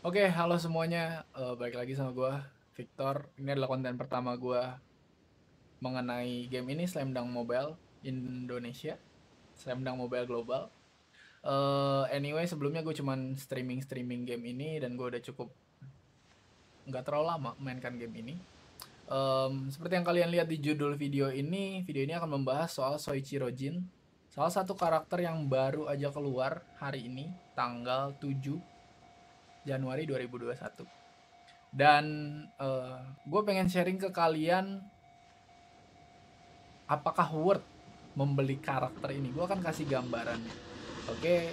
Oke, halo semuanya. Balik lagi sama gua, Victor. Ini adalah konten pertama gua mengenai game ini, Slamdunk Mobile Indonesia, Slamdunk Mobile Global. Anyway, sebelumnya gue cuman streaming game ini dan gue udah cukup nggak terlalu lama mainkan game ini. Seperti yang kalian lihat di judul video ini akan membahas soal Soichiro Jin, salah satu karakter yang baru aja keluar hari ini, tanggal 7 Januari 2021. Dan gue pengen sharing ke kalian apakah worth membeli karakter ini. Gue akan kasih gambarannya. Oke,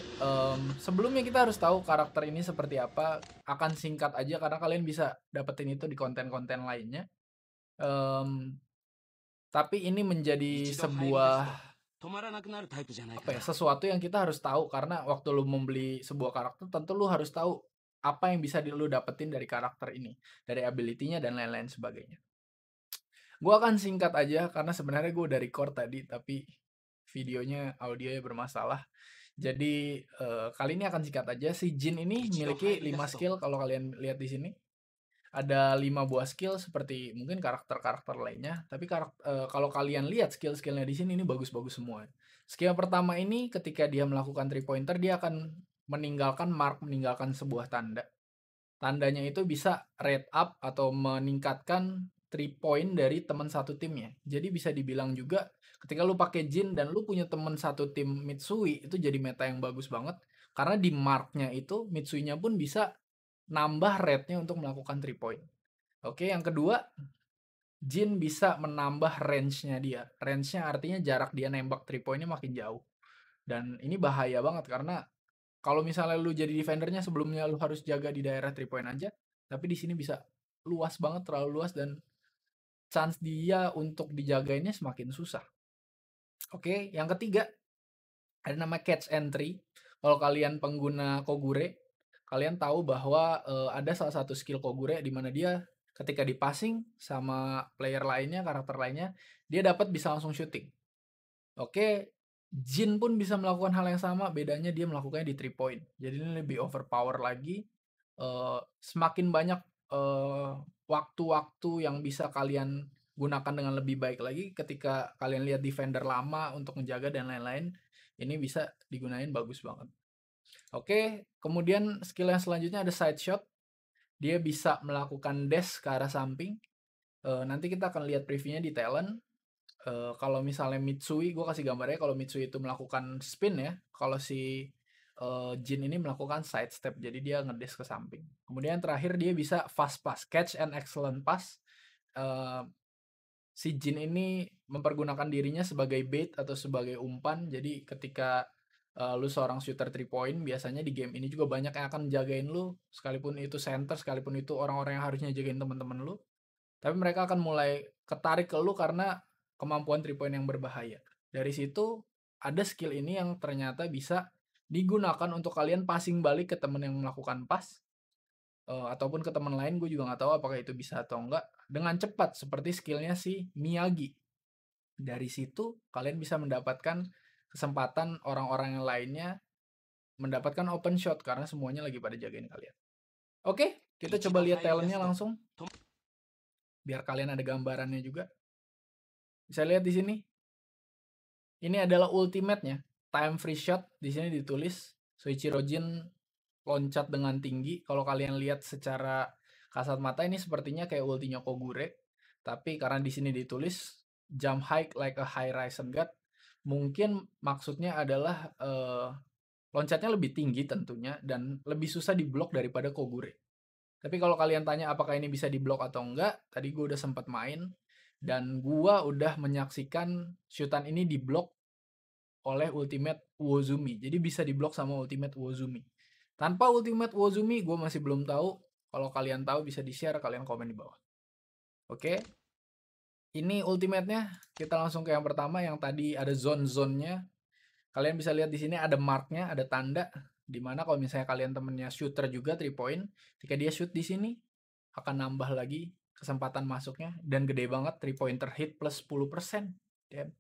sebelumnya kita harus tahu karakter ini seperti apa. Akan singkat aja karena kalian bisa dapetin itu di konten-konten lainnya. Tapi ini menjadi 一度入り出す sebuah と止まらなくなるタイプじゃないか apa ya, な。 sesuatu yang kita harus tahu karena waktu lu membeli sebuah karakter tentu lu harus tahu apa yang bisa lu dapetin dari karakter ini, dari ability-nya dan lain-lain sebagainya. Gue akan singkat aja karena sebenarnya gue udah record tadi tapi videonya audionya bermasalah. Jadi kali ini akan singkat aja. Si Jin ini 一度 memiliki 入り出 5 すと skill kalau kalian lihat di sini. Ada 5 buah skill seperti mungkin karakter-karakter lainnya, tapi kalau kalian lihat skill-skillnya di sini ini bagus-bagus semua. Skill pertama ini ketika dia melakukan 3 pointer dia akan meninggalkan sebuah tanda. Tandanya itu bisa rate up atau meningkatkan 3 point dari teman satu timnya. Jadi bisa dibilang juga ketika lu pakai Jin dan lu punya teman satu tim Mitsui itu jadi meta yang bagus banget karena di marknya itu Mitsui-nya pun bisa nambah rate-nya untuk melakukan 3 point. Oke, yang kedua, Jin bisa menambah range-nya dia. Range-nya artinya jarak dia nembak 3 point-nya makin jauh. Dan ini bahaya banget karena kalau misalnya lu jadi defendernya sebelumnya lu harus jaga di daerah 3 point aja, tapi di sini bisa luas banget, terlalu luas dan chance dia untuk dijagainnya semakin susah. Oke, yang ketiga ada nama catch entry. Kalau kalian pengguna Kogure, kalian tahu bahwa ada salah satu skill Kogure di mana dia ketika di passing sama player lainnya, karakter lainnya, dia dapat bisa langsung shooting. Oke, Jin pun bisa melakukan hal yang sama, bedanya dia melakukannya di 3 point. Jadi ini lebih overpower lagi. Semakin banyak waktu-waktu yang bisa kalian gunakan dengan lebih baik lagi ketika kalian lihat defender lama untuk menjaga dan lain-lain, ini bisa digunain bagus banget. Oke, kemudian skill yang selanjutnya ada side shot. Dia bisa melakukan dash ke arah samping. Nanti kita akan lihat previewnya di talent. Kalau misalnya Mitsui, gue kasih gambarnya kalau Mitsui itu melakukan spin ya, kalau si Jin ini melakukan side step, jadi dia ngedes ke samping. Kemudian terakhir dia bisa fast pass, catch and excellent pass. Si Jin ini mempergunakan dirinya sebagai bait atau sebagai umpan, jadi ketika lu seorang shooter 3 point, biasanya di game ini juga banyak yang akan jagain lu, sekalipun itu center, sekalipun itu orang-orang yang harusnya jagain teman-teman lu. Tapi mereka akan mulai ketarik ke lu karena kemampuan 3 point yang berbahaya. Dari situ ada skill ini yang ternyata bisa digunakan untuk kalian passing balik ke teman yang melakukan pass ataupun ke teman lain, gue juga nggak tahu apakah itu bisa atau enggak, dengan cepat seperti skillnya si Miyagi. Dari situ kalian bisa mendapatkan kesempatan orang-orang yang lainnya mendapatkan open shot karena semuanya lagi pada jagain kalian. Oke, kita 一 coba 度 lihat 入り出 talentnya すと langsung biar kalian ada gambarannya juga. Bisa lihat di sini. Ini adalah ultimate-nya. Time free shot di sini ditulis Soichiro Jin loncat dengan tinggi. Kalau kalian lihat secara kasat mata ini sepertinya kayak ultinya Kogure. Tapi karena di sini ditulis jump high like a high Risen God, mungkin maksudnya adalah loncatnya lebih tinggi tentunya dan lebih susah diblok daripada Kogure. Tapi kalau kalian tanya apakah ini bisa diblok atau enggak, tadi gue udah sempat main dan gue udah menyaksikan shootan ini diblok oleh Ultimate Wozumi. Jadi bisa diblok sama Ultimate Wozumi. Tanpa Ultimate Wozumi gue masih belum tahu. Kalau kalian tahu bisa di-share, kalian komen di bawah. Oke. Ini ultimate-nya. Kita langsung ke yang pertama yang tadi ada zone-zone-nya. Kalian bisa lihat di sini ada mark-nya, ada tanda dimana kalau misalnya kalian temennya shooter juga 3 point, ketika dia shoot di sini akan nambah lagi kesempatan masuknya dan gede banget 3 pointer hit plus 10%. Damn.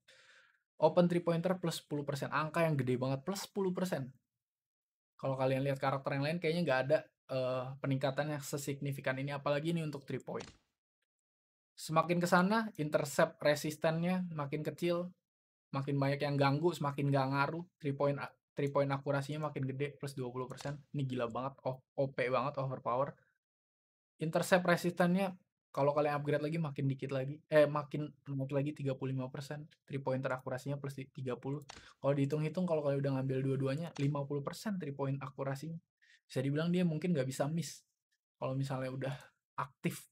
Open 3 pointer plus 10%, angka yang gede banget plus 10%. Kalau kalian lihat karakter yang lain kayaknya nggak ada peningkatan yang sesignifikan ini, apalagi ini untuk 3 point. Semakin ke sana, intercept resistennya makin kecil, makin banyak yang ganggu, semakin nggak ngaruh. 3 point akurasinya makin gede, plus 20%. Ini gila banget, OP banget, overpower. Intercept resistannya, kalau kalian upgrade lagi makin dikit lagi, makin naik lagi 35%. 3 pointer akurasinya plus 30. Kalau dihitung-hitung, kalau kalian udah ngambil dua-duanya, 50% 3 point akurasinya. Bisa dibilang dia mungkin nggak bisa miss kalau misalnya udah aktif.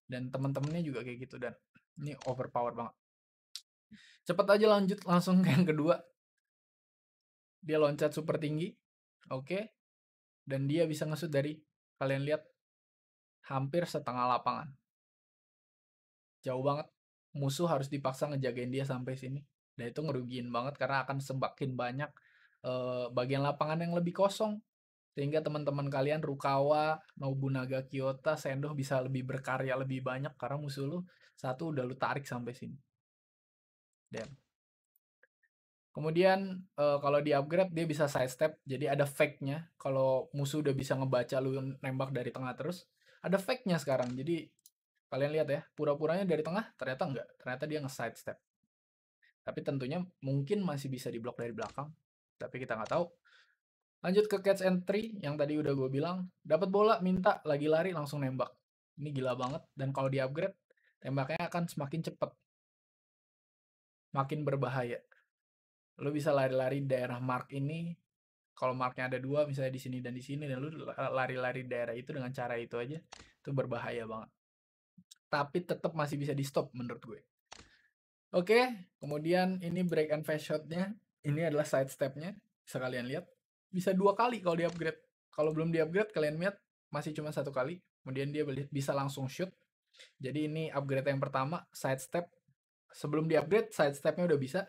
Dan teman-temannya juga kayak gitu, dan ini overpower banget. Cepet aja lanjut langsung ke yang kedua. Dia loncat super tinggi, oke, dan dia bisa nge-shoot dari, kalian lihat, hampir setengah lapangan. Jauh banget. Musuh harus dipaksa ngejagain dia sampai sini. Dan itu ngerugiin banget karena akan semakin banyak bagian lapangan yang lebih kosong. Sehingga teman-teman kalian Rukawa, Nobunaga Kyota, Sendo bisa lebih berkarya lebih banyak karena musuh lu satu udah lu tarik sampai sini. Dan kemudian kalau di upgrade dia bisa sidestep, jadi ada fake-nya. Kalau musuh udah bisa ngebaca lu nembak dari tengah terus, ada fake-nya sekarang. Jadi kalian lihat ya, pura-puranya dari tengah, ternyata enggak. Ternyata dia nge-sidestep. Tapi tentunya mungkin masih bisa diblok dari belakang. Tapi kita nggak tahu. Lanjut ke catch and tree, yang tadi udah gue bilang. Dapat bola, minta, lagi lari, langsung nembak. Ini gila banget. Dan kalau di upgrade, tembaknya akan semakin cepat. Makin berbahaya. Lo bisa lari-lari daerah mark ini. Kalau marknya ada dua, misalnya di sini dan di sini, dan lo lari-lari daerah itu dengan cara itu aja, itu berbahaya banget. Tapi tetap masih bisa di stop menurut gue. Oke, kemudian ini break and fast shot-nya. Ini adalah side step-nya. Bisa kalian lihat. Bisa 2 kali kalau di upgrade. Kalau belum di upgrade, kalian lihat masih cuma 1 kali. Kemudian dia bisa langsung shoot. Jadi ini upgrade yang pertama, side step. Sebelum di upgrade, side step-nya udah bisa.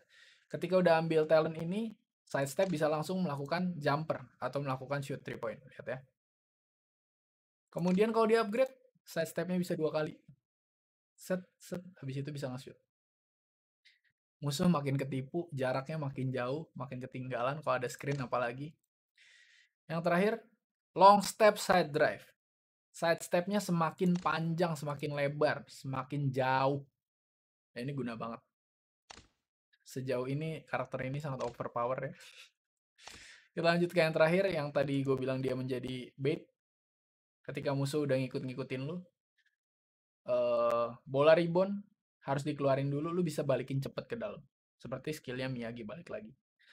Ketika udah ambil talent ini, side step bisa langsung melakukan jumper atau melakukan shoot 3 point. Lihat ya. Kemudian kalau di upgrade, side step-nya bisa 2 kali. Set, habis itu bisa nge-shoot. Musuh makin ketipu, jaraknya makin jauh, makin ketinggalan kalau ada screen apalagi. Yang terakhir, long step side drive. Side stepnya semakin panjang, semakin lebar, semakin jauh. Nah, ini guna banget. Sejauh ini, karakter ini sangat overpower ya. Kita lanjut ke yang terakhir, yang tadi gue bilang dia menjadi bait. Ketika musuh udah ngikut-ngikutin lu, bola rebound harus dikeluarin dulu, lu bisa balikin cepet ke dalam. Seperti skillnya Miyagi balik lagi.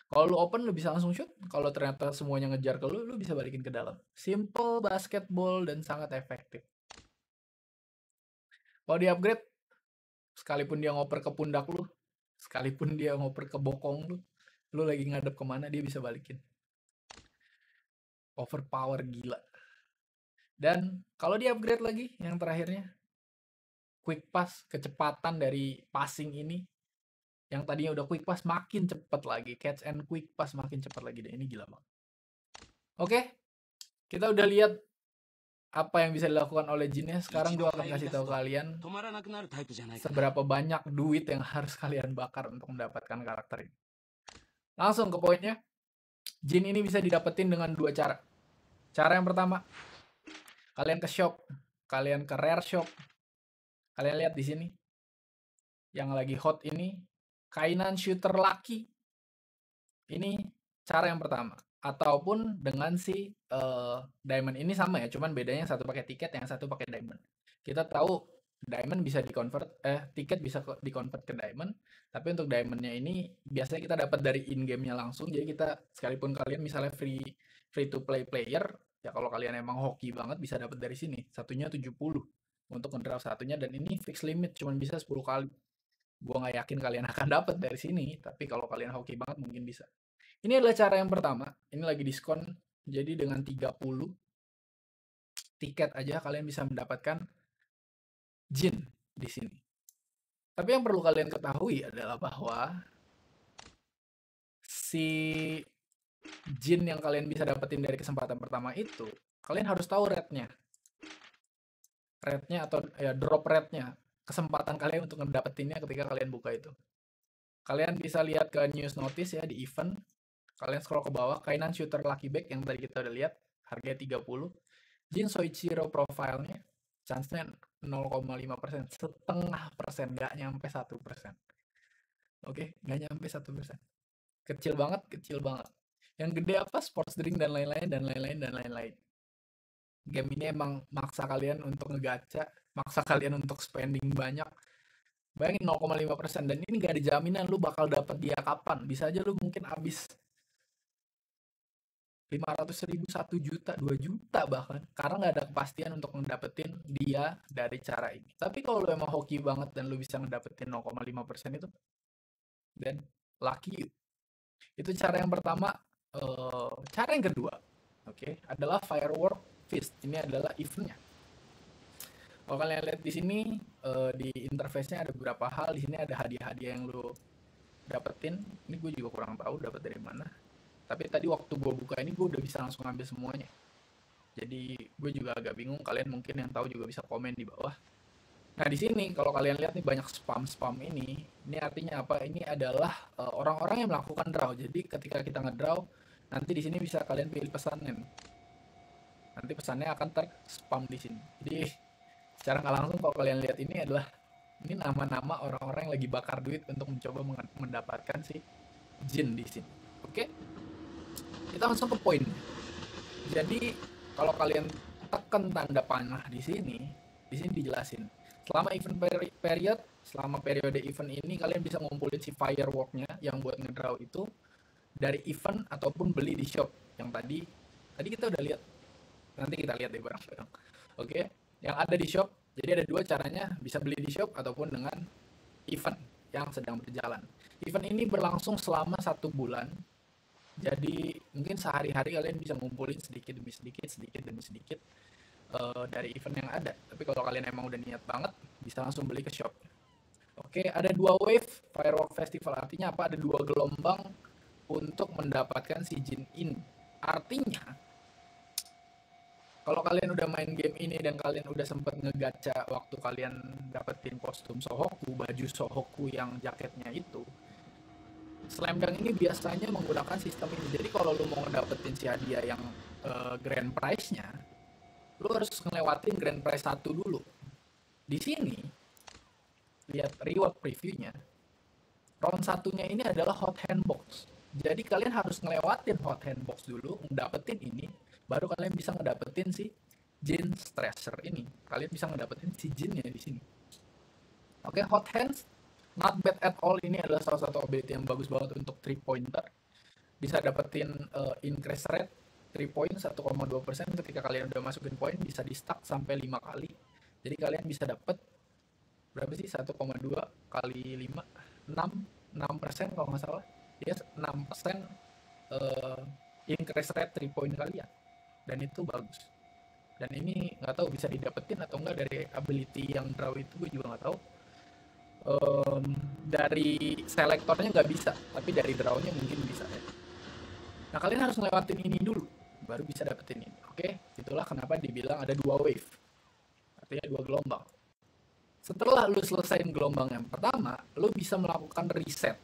Kalau lu open, lu bisa langsung shoot. Kalau ternyata semuanya ngejar ke lu bisa balikin ke dalam. Simple basketball dan sangat efektif. Kalau di upgrade, sekalipun dia ngoper ke pundak lu, sekalipun dia ngoper ke bokong lu lagi ngadep kemana, dia bisa balikin. Overpower gila. Dan kalau di upgrade lagi, yang terakhirnya, quick pass, kecepatan dari passing ini, yang tadinya udah quick pass makin cepet lagi. Catch and quick pass makin cepet lagi deh. Ini gila banget. Oke, kita udah lihat apa yang bisa dilakukan oleh Jinnya. Sekarang gue akan kasih tahu kalian seberapa banyak duit yang harus kalian bakar untuk mendapatkan karakter ini. Langsung ke poinnya. Jin ini bisa didapetin dengan 2 cara. Cara yang pertama, kalian ke shop, kalian ke rare shop. Kalian lihat di sini. Yang lagi hot ini, kainan shooter lucky. Ini cara yang pertama. Ataupun dengan si diamond ini sama ya, cuman bedanya yang satu pakai tiket, yang satu pakai diamond. Kita tahu diamond bisa dikonvert, tiket bisa dikonvert ke diamond, tapi untuk diamondnya ini biasanya kita dapat dari in game-nya langsung. Jadi kita sekalipun kalian misalnya free to play player, ya kalau kalian emang hoki banget bisa dapat dari sini. Satunya 70 untuk ngedraw satunya, dan ini fix limit cuman bisa 10 kali. Gua nggak yakin kalian akan dapat dari sini, tapi kalau kalian hoki banget mungkin bisa. Ini adalah cara yang pertama. Ini lagi diskon. Jadi dengan 30 tiket aja kalian bisa mendapatkan Jin di sini. Tapi yang perlu kalian ketahui adalah bahwa si Jin yang kalian bisa dapetin dari kesempatan pertama itu, kalian harus tahu rate-nya. Rate-nya atau ya drop rate-nya. Kesempatan kalian untuk ngedapetinnya ketika kalian buka itu. Kalian bisa lihat ke news notice ya di event. Kalian scroll ke bawah, kainan shooter lucky bag yang tadi kita udah lihat, harganya 30. Jin Soichiro profilnya chance-nya 0,5%, setengah persen, nggak nyampe 1%. Oke, nggak nyampe 1%. Kecil banget, kecil banget. Yang gede apa? Sports drink dan lain-lain dan lain-lain dan lain-lain. Game ini emang maksa kalian untuk ngegacha, maksa kalian untuk spending banyak. Bayangin 0,5%, dan ini gak ada jaminan lu bakal dapat dia kapan. Bisa aja lu mungkin habis 500.000, 1 juta, 2 juta bahkan. Karena nggak ada kepastian untuk ngedapetin dia dari cara ini. Tapi kalau lu emang hoki banget dan lu bisa ngedapetin 0,5% itu, dan lucky you. Itu cara yang pertama. Cara yang kedua, oke, adalah Firework Feast. Ini adalah eventnya. Kalau kalian lihat di sini, di interface-nya ada beberapa hal. Di sini ada hadiah-hadiah yang lu dapetin. Ini gue juga kurang tahu dapat dari mana. Tapi tadi waktu gue buka ini, gue udah bisa langsung ambil semuanya. Jadi gue juga agak bingung. Kalian mungkin yang tahu juga bisa komen di bawah. Nah, di sini kalau kalian lihat nih banyak spam-spam ini. Ini artinya apa? Ini adalah orang-orang yang melakukan draw. Jadi ketika kita ngedraw, nanti di sini bisa kalian pilih pesannya. Nanti pesannya akan terspam di sini. Jadi secara nggak langsung kalau kalian lihat ini adalah ini nama-nama orang-orang yang lagi bakar duit untuk mencoba mendapatkan si Jin di sini. Oke, kita langsung ke poin. Jadi kalau kalian tekan tanda panah di sini dijelasin selama event period, selama periode event ini kalian bisa ngumpulin si fireworknya yang buat ngedraw itu dari event ataupun beli di shop yang tadi kita udah lihat. Nanti kita lihat deh bareng-bareng. Oke, yang ada di shop. Jadi ada dua caranya, bisa beli di shop ataupun dengan event yang sedang berjalan. Event ini berlangsung selama 1 bulan. Jadi mungkin sehari-hari kalian bisa ngumpulin sedikit demi sedikit, sedikit demi sedikit dari event yang ada. Tapi kalau kalian emang udah niat banget, bisa langsung beli ke shop. Oke, ada 2 wave Firework Festival. Artinya apa? Ada 2 gelombang untuk mendapatkan si Jin ini. Artinya kalau kalian udah main game ini dan kalian udah sempet ngegacha waktu kalian dapetin kostum Sohoku, baju Sohoku yang jaketnya itu, Slam Dunk ini biasanya menggunakan sistem ini. Jadi kalau lu mau dapetin si hadiah yang grand prize-nya, lu harus ngelewatin grand prize 1 dulu. Di sini, lihat reward preview-nya, round 1-nya ini adalah hot hand box. Jadi kalian harus ngelewatin hot hand box dulu, ngedapetin ini, baru kalian bisa ngedapetin si Jin Stresser ini. Kalian bisa ngedapetin si Jinnya di sini. Oke, hot hands not bad at all. Ini adalah salah satu ability yang bagus banget untuk 3 pointer. Bisa dapetin increase rate 3 point 1,2% ketika kalian udah masukin poin, bisa di stack sampai 5 kali. Jadi kalian bisa dapet berapa sih? 1,2 kali 5, 6% kalau nggak salah. Dia 6% increase rate 3 point kalian. Dan itu bagus. Dan ini nggak tahu bisa didapetin atau enggak dari ability yang draw itu, gue juga nggak tahu. Dari selektornya nggak bisa, tapi dari drawnya mungkin bisa ya. Nah, kalian harus ngelewatin ini dulu, baru bisa dapetin ini. Oke, itulah kenapa dibilang ada 2 wave. Artinya 2 gelombang. Setelah lu selesaiin gelombang yang pertama, lu bisa melakukan reset.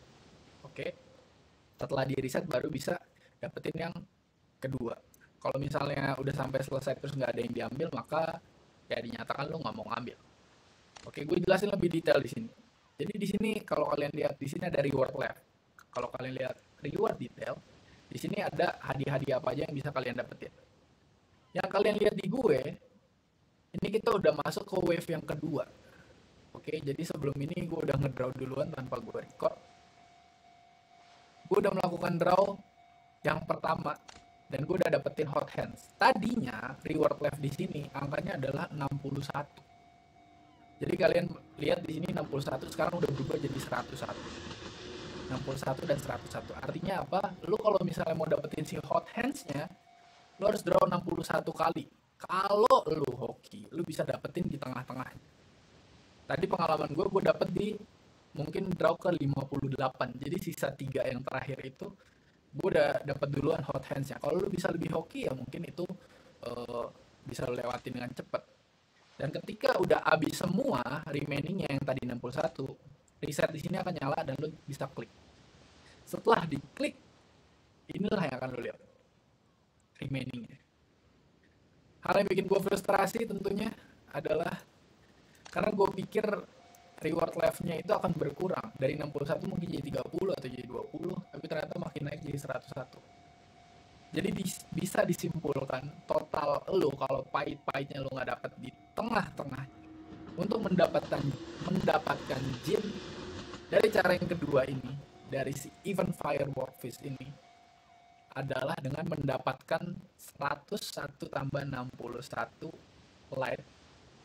Oke, setelah di reset baru bisa dapetin yang kedua. Kalau misalnya udah sampai selesai terus nggak ada yang diambil, maka ya dinyatakan lu nggak mau ngambil. Oke, gue jelasin lebih detail di sini. Jadi di sini kalau kalian lihat di sini ada reward left. Kalau kalian lihat reward detail, di sini ada hadiah-hadiah apa aja yang bisa kalian dapetin. Yang kalian lihat di gue, ini kita udah masuk ke wave yang kedua. Oke, jadi sebelum ini gue udah ngedraw duluan tanpa gue record. Gue udah melakukan draw yang pertama dan gue udah dapetin hot hands. Tadinya reward left di sini angkanya adalah 61. Jadi kalian lihat di sini 61, sekarang udah berubah jadi 101. 61 dan 101. Artinya apa? Lu kalau misalnya mau dapetin si hot hands-nya, lu harus draw 61 kali. Kalau lu hoki, lu bisa dapetin di tengah-tengahnya. Tadi pengalaman gue dapet di mungkin draw ke 58. Jadi sisa 3 yang terakhir itu gue udah dapet duluan hot hands-nya. Kalau lu bisa lebih hoki ya mungkin itu bisa lu lewatin dengan cepat. Dan ketika udah habis semua remaining-nya yang tadi 61, reset di sini akan nyala dan lu bisa klik. Setelah diklik, inilah yang akan lu lihat remaining-nya. Hal yang bikin gue frustrasi tentunya adalah karena gue pikir reward life-nya itu akan berkurang dari 61 mungkin jadi 30 atau jadi 20, tapi ternyata makin naik jadi 101. Jadi bisa disimpulkan total lo kalau pahit-pahitnya lo nggak dapat di tengah-tengah untuk mendapatkan jin dari cara yang kedua ini, dari si event Firework Fist ini adalah dengan mendapatkan 101 tambah 61 light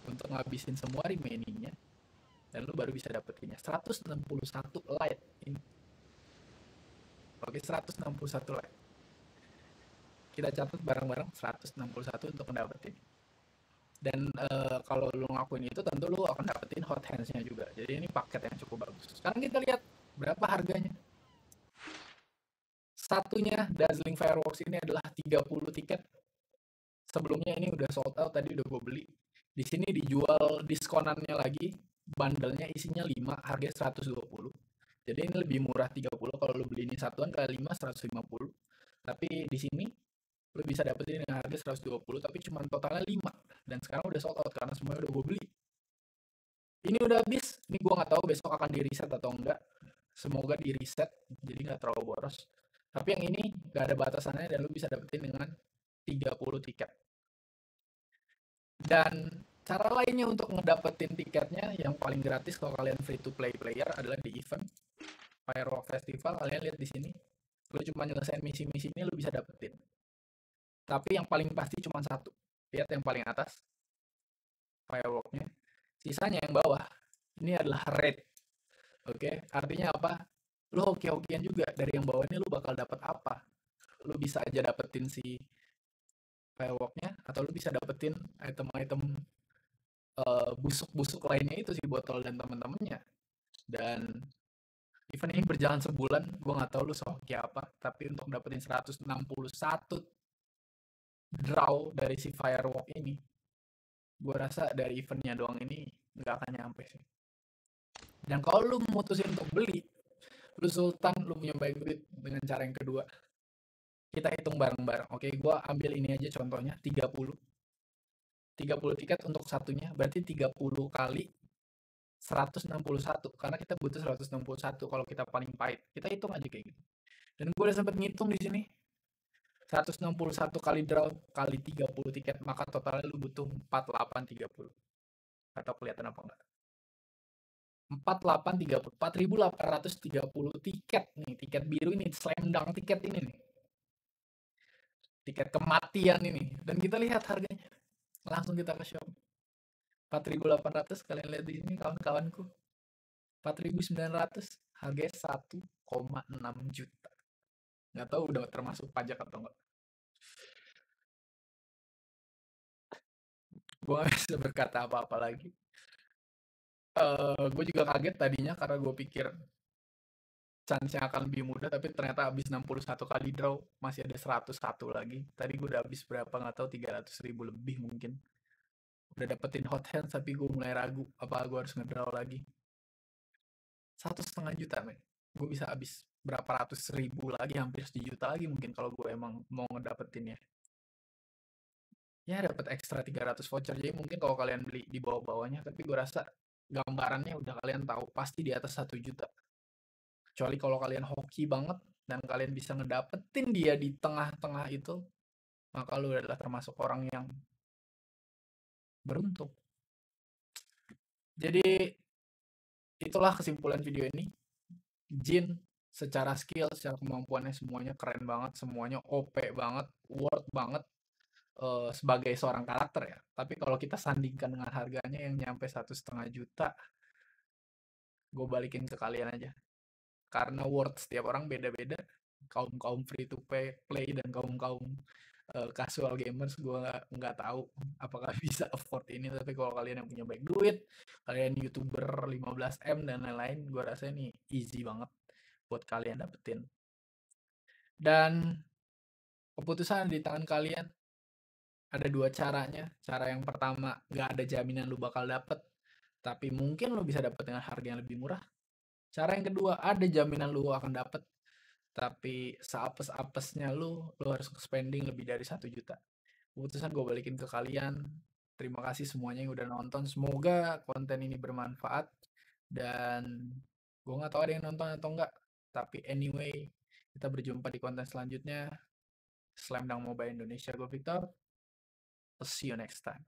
untuk ngabisin semua remainingnya, dan lu baru bisa dapetinnya 161 light ini. Oke, 161 light. Kita catat bareng-bareng 161 untuk mendapetin. Dan kalau lu ngakuin itu tentu lu akan dapetin hot hands-nya juga. Jadi ini paket yang cukup bagus. Sekarang kita lihat berapa harganya. Satunya Dazzling Fireworks ini adalah 30 tiket. Sebelumnya ini udah sold out, tadi udah gue beli. Di sini dijual diskonannya lagi, bandelnya isinya 5, harga 120. Jadi ini lebih murah 30 kalau lu beli ini satuan kali 5 150. Tapi di sini lu bisa dapetin dengan harga 120 tapi cuma totalnya 5 dan sekarang udah sold out karena semuanya udah gue beli. Ini udah habis, ini gue nggak tahu besok akan di reset atau enggak. Semoga di reset jadi nggak terlalu boros. Tapi yang ini nggak ada batasannya dan lu bisa dapetin dengan 30 tiket. Dan cara lainnya untuk ngedapetin tiketnya yang paling gratis kalau kalian free to play player adalah di event Firework Festival. Kalian lihat di sini, lu cuma nyelesain misi-misi ini lu bisa dapetin. Tapi yang paling pasti cuma satu. Lihat yang paling atas, fireworknya. Sisanya yang bawah, ini adalah red. Oke, artinya apa? Lo hoki-hokian juga dari yang bawah ini lo bakal dapat apa? Lo bisa aja dapetin si fireworknya atau lo bisa dapetin item-item busuk-busuk lainnya itu si botol dan teman-temannya. Dan event ini berjalan sebulan, gue nggak tahu lo sehoki apa, tapi untuk dapetin 161 draw dari si firework ini, gue rasa dari eventnya doang ini nggak akan nyampe sih. Dan kalau lu memutusin untuk beli, lu sultan, lu punya banyak duit dengan cara yang kedua. Kita hitung bareng-bareng. Oke, gue ambil ini aja contohnya 30. 30 tiket untuk satunya, berarti 30 kali 161. Karena kita butuh 161 kalau kita paling pahit. Kita hitung aja kayak gitu. Dan gue udah sempet ngitung di sini. 161 kali draw kali 30 tiket, maka totalnya lu butuh 4830. Atau kelihatan apa enggak? 4830 tiket nih, tiket biru ini, slam dunk tiket ini nih, tiket kematian ini. Dan kita lihat harganya, langsung kita ke shop 4800. Kalian lihat di sini kawan-kawanku, 4900, harganya 1,6 juta. Nggak tahu udah termasuk pajak atau enggak. Gue gak bisa berkata apa-apa lagi. Gue juga kaget tadinya karena gue pikir chance-nya akan lebih mudah, tapi ternyata habis 61 kali draw masih ada 101 lagi. Tadi gue udah habis berapa nggak tahu, 300.000 lebih mungkin. Udah dapetin hot hands tapi gue mulai ragu apa gue harus ngedraw lagi. 1,5 juta men. Gue bisa habis berapa ratus ribu lagi, hampir 1 juta lagi mungkin kalau gue emang mau ngedapetinnya. Ya dapat ekstra 300 voucher, jadi mungkin kalau kalian beli di bawah-bawahnya, tapi gue rasa gambarannya udah kalian tahu pasti di atas 1 juta. Kecuali kalau kalian hoki banget dan kalian bisa ngedapetin dia di tengah-tengah itu, maka lu adalah termasuk orang yang beruntung. Jadi itulah kesimpulan video ini. Jin secara skill, secara kemampuannya semuanya keren banget, semuanya OP banget, worth banget sebagai seorang karakter ya. Tapi kalau kita sandingkan dengan harganya yang nyampe 1,5 juta, gue balikin ke kalian aja. Karena worth setiap orang beda-beda. Kaum free to play dan kaum casual gamers, gue nggak tahu apakah bisa afford ini. Tapi kalau kalian yang punya banyak duit, kalian youtuber 15M dan lain-lain, gue rasa ini easy banget buat kalian dapetin. Dan keputusan di tangan kalian. Ada dua caranya. Cara yang pertama, nggak ada jaminan lu bakal dapet, tapi mungkin lu bisa dapet dengan harga yang lebih murah. Cara yang kedua, ada jaminan lu akan dapet, tapi seapes-apesnya lu harus spending lebih dari 1 juta. keputusan gue balikin ke kalian. Terima kasih semuanya yang udah nonton. Semoga konten ini bermanfaat dan gue nggak tahu ada yang nonton atau enggak. Tapi anyway, kita berjumpa di konten selanjutnya. Slam Dunk Mobile Indonesia, gue Victor. I'll see you next time.